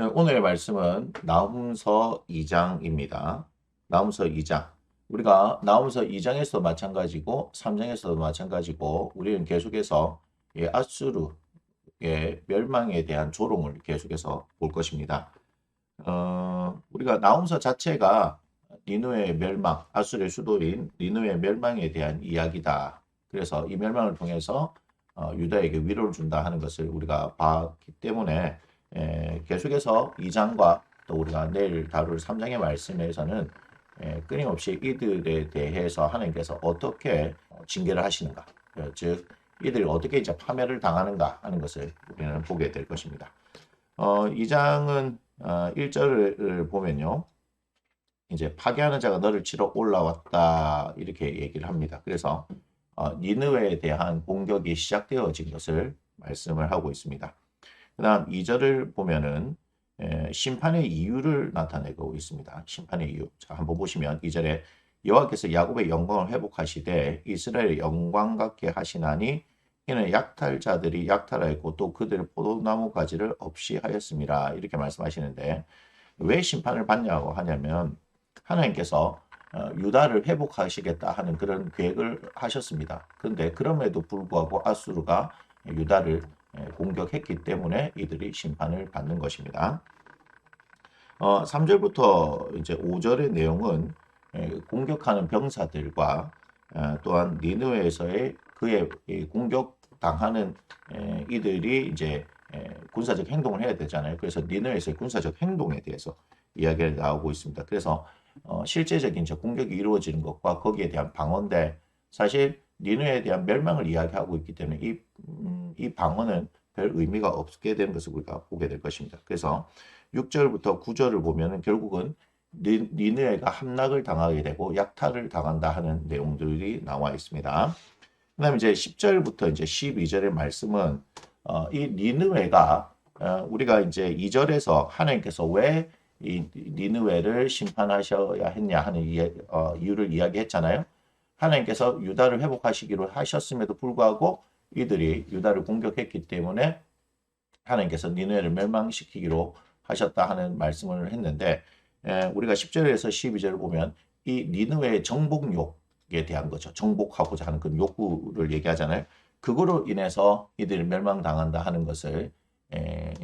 오늘의 말씀은 나훔서 2장입니다. 나훔서 2장. 우리가 나훔서 2장에서도 마찬가지고 3장에서도 마찬가지고 우리는 계속해서 아수르의 멸망에 대한 조롱을 계속해서 볼 것입니다. 우리가 나훔서 자체가 니누의 멸망, 아수르의 수도인 니누의 멸망에 대한 이야기다. 그래서 이 멸망을 통해서 유다에게 위로를 준다 하는 것을 우리가 봤기 때문에 계속해서 2장과 또 우리가 내일 다룰 3장의 말씀에서는 끊임없이 이들에 대해서 하나님께서 어떻게 징계를 하시는가, 즉 이들이 어떻게 이제 파멸을 당하는가 하는 것을 우리는 보게 될 것입니다. 2장은 1절을 보면요. 이제 파괴하는 자가 너를 치러 올라왔다 이렇게 얘기를 합니다. 그래서 니느웨에 대한 공격이 시작되어진 것을 말씀을 하고 있습니다. 그 다음 2절을 보면은 심판의 이유를 나타내고 있습니다. 심판의 이유. 자, 한번 보시면 2절에 여호와께서 야곱의 영광을 회복하시되 이스라엘의 영광 같게 하시나니 이는 약탈자들이 약탈하였고 또 그들의 포도나무 가지를 없이 하였습니다. 이렇게 말씀하시는데 왜 심판을 받냐고 하냐면 하나님께서 유다를 회복하시겠다 하는 그런 계획을 하셨습니다. 그런데 그럼에도 불구하고 아수르가 유다를 공격했기 때문에 이들이 심판을 받는 것입니다. 3절부터 이제 5절의 내용은 공격하는 병사들과 또한 니느웨에서의 그의 공격당하는 이들이 이제 군사적 행동을 해야 되잖아요. 그래서 니느웨에서의 군사적 행동에 대해서 이야기가 나오고 있습니다. 그래서 실제적인 공격이 이루어지는 것과 거기에 대한 방어인데 사실 니느웨에 대한 멸망을 이야기하고 있기 때문에 이 방어는 별 의미가 없게 되는 것을 우리가 보게 될 것입니다. 그래서 6절부터 9절을 보면은 결국은 니느웨가 함락을 당하게 되고 약탈을 당한다 하는 내용들이 나와 있습니다. 그다음에 이제 10절부터 이제 12절의 말씀은 이 니느웨가 우리가 이제 2절에서 하나님께서 왜 이 니느웨를 심판하셔야 했냐 하는 이유를 이야기했잖아요. 하나님께서 유다를 회복하시기로 하셨음에도 불구하고 이들이 유다를 공격했기 때문에 하나님께서 니느웨를 멸망시키기로 하셨다 하는 말씀을 했는데 우리가 10절에서 12절을 보면 이 니느웨의 정복욕에 대한 거죠. 정복하고자 하는 그 욕구를 얘기하잖아요. 그거로 인해서 이들이 멸망당한다 하는 것을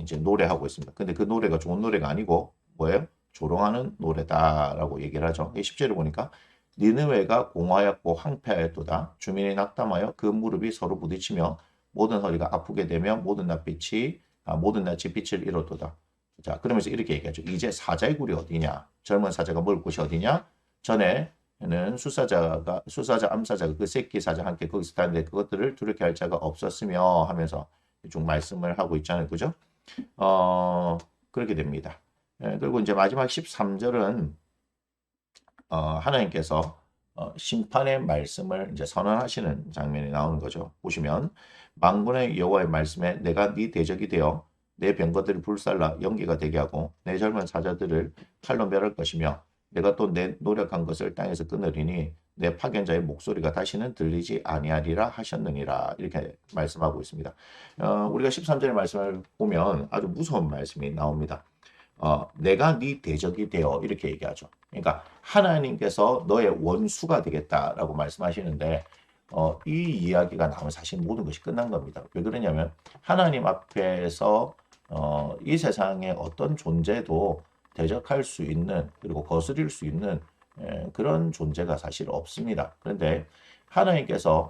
이제 노래하고 있습니다. 근데 그 노래가 좋은 노래가 아니고 뭐예요? 조롱하는 노래다라고 얘기를 하죠. 10절을 보니까 니느웨가 공하였고 황폐하였도다. 주민이 낙담하여 그 무릎이 서로 부딪히며 모든 허리가 아프게 되며 모든 낯이 빛을 잃었도다. 자, 그러면서 이렇게 얘기하죠. 이제 사자의 굴이 어디냐? 젊은 사자가 먹을 곳이 어디냐? 전에는 수사자 암사자가 그 새끼 사자 함께 거기서 다니는데 그것들을 두렵게 할 자가 없었으며 하면서 쭉 말씀을 하고 있잖아요. 그죠? 그렇게 됩니다. 그리고 이제 마지막 13절은 하나님께서 심판의 말씀을 이제 선언하시는 장면이 나오는 거죠. 보시면 만군의 여호와의 말씀에 내가 네 대적이 되어 내 병거들을 불살라 연기가 되게 하고 내 젊은 사자들을 칼로 멸할 것이며 내가 또 내 노력한 것을 땅에서 끊으리니 내 파견자의 목소리가 다시는 들리지 아니하리라 하셨느니라 이렇게 말씀하고 있습니다. 우리가 13절의 말씀을 보면 아주 무서운 말씀이 나옵니다. 내가 네 대적이 되어 이렇게 얘기하죠. 그러니까 하나님께서 너의 원수가 되겠다라고 말씀하시는데 이 이야기가 나오면 사실 모든 것이 끝난 겁니다. 왜 그러냐면 하나님 앞에서 이 세상의 어떤 존재도 대적할 수 있는 그리고 거스릴 수 있는 그런 존재가 사실 없습니다. 그런데 하나님께서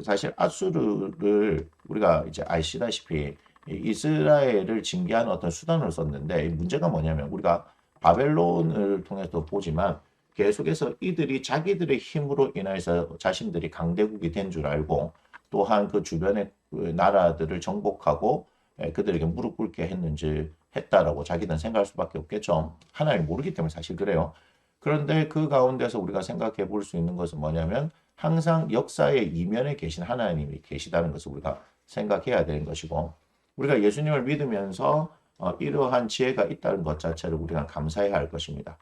사실 아수르를 우리가 이제 아시다시피 이스라엘을 징계하는 어떤 수단을 썼는데 문제가 뭐냐면 우리가 바벨론을 통해서 보지만 계속해서 이들이 자기들의 힘으로 인해서 자신들이 강대국이 된 줄 알고 또한 그 주변의 그 나라들을 정복하고 그들에게 무릎 꿇게 했다라고 자기는 생각할 수밖에 없겠죠. 하나님 모르기 때문에 사실 그래요. 그런데 그 가운데서 우리가 생각해 볼 수 있는 것은 뭐냐면 항상 역사의 이면에 계신 하나님이 계시다는 것을 우리가 생각해야 되는 것이고 우리가 예수님을 믿으면서 이러한 지혜가 있다는 것 자체를 우리가 감사해야 할 것입니다.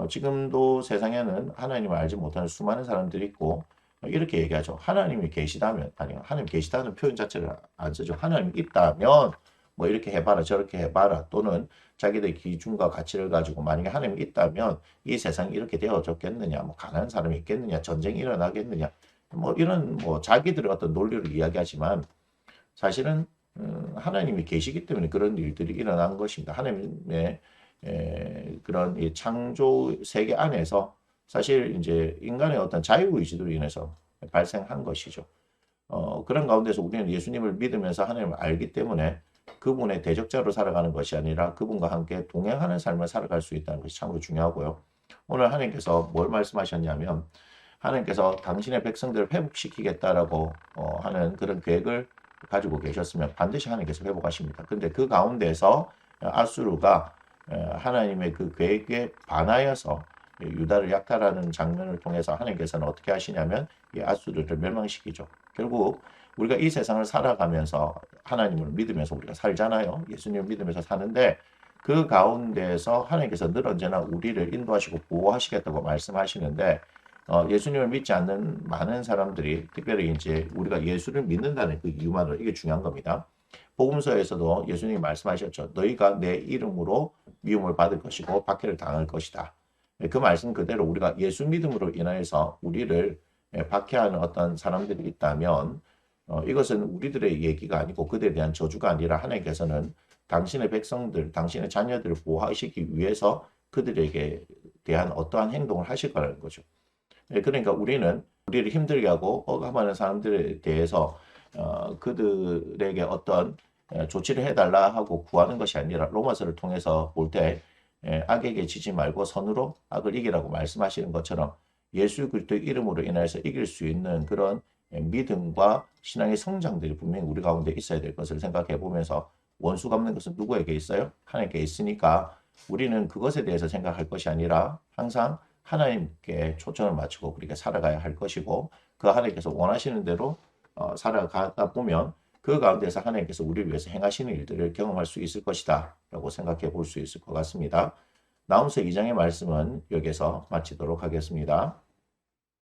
지금도 세상에는 하나님을 알지 못하는 수많은 사람들이 있고 이렇게 얘기하죠. 하나님이 계시다면 아니 하나님 계시다는 표현 자체를 안 쓰죠. 하나님이 있다면 뭐 이렇게 해봐라 저렇게 해봐라 또는 자기들 기준과 가치를 가지고 만약에 하나님이 있다면 이 세상이 이렇게 되어졌겠느냐 뭐 가난한 사람이 있겠느냐 전쟁이 일어나겠느냐 뭐 이런 뭐 자기들의 어떤 논리를 이야기하지만 사실은 하나님이 계시기 때문에 그런 일들이 일어난 것입니다. 하나님의 그런 이 창조 세계 안에서 사실 이제 인간의 어떤 자유의지로 인해서 발생한 것이죠. 그런 가운데서 우리는 예수님을 믿으면서 하나님을 알기 때문에 그분의 대적자로 살아가는 것이 아니라 그분과 함께 동행하는 삶을 살아갈 수 있다는 것이 참으로 중요하고요. 오늘 하나님께서 뭘 말씀하셨냐면 하나님께서 당신의 백성들을 회복시키겠다라고 하는 그런 계획을 가지고 계셨으면 반드시 하나님께서 회복하십니다. 근데 그 가운데서 아수르가 하나님의 그 계획에 반하여서 유다를 약탈하는 장면을 통해서 하나님께서는 어떻게 하시냐면 이 아수르를 멸망시키죠. 결국 우리가 이 세상을 살아가면서 하나님을 믿으면서 우리가 살잖아요. 예수님을 믿으면서 사는데 그 가운데서 하나님께서 늘 언제나 우리를 인도하시고 보호하시겠다고 말씀하시는데 예수님을 믿지 않는 많은 사람들이 특별히 이제 우리가 예수를 믿는다는 그 이유만으로 이게 중요한 겁니다. 복음서에서도 예수님이 말씀하셨죠. 너희가 내 이름으로 미움을 받을 것이고 박해를 당할 것이다. 그 말씀 그대로 우리가 예수 믿음으로 인하여서 우리를 박해하는 어떤 사람들이 있다면 이것은 우리들의 얘기가 아니고 그들에 대한 저주가 아니라 하나님께서는 당신의 백성들, 당신의 자녀들을 보호하시기 위해서 그들에게 대한 어떠한 행동을 하실 거라는 거죠. 그러니까 우리는 우리를 힘들게 하고 억압하는 사람들에 대해서 그들에게 어떤 조치를 해달라 하고 구하는 것이 아니라 로마서를 통해서 볼 때 악에게 지지 말고 선으로 악을 이기라고 말씀하시는 것처럼 예수 그리스도의 이름으로 인해서 이길 수 있는 그런 믿음과 신앙의 성장들이 분명히 우리 가운데 있어야 될 것을 생각해 보면서 원수 갚는 것은 누구에게 있어요? 하나님께 있으니까 우리는 그것에 대해서 생각할 것이 아니라 항상 하나님께 초점을 맞추고 우리가 살아가야 할 것이고 그 하나님께서 원하시는 대로 살아가다 보면 그 가운데서 하나님께서 우리를 위해서 행하시는 일들을 경험할 수 있을 것이다 라고 생각해 볼 수 있을 것 같습니다. 나홈서 2장의 말씀은 여기서 마치도록 하겠습니다.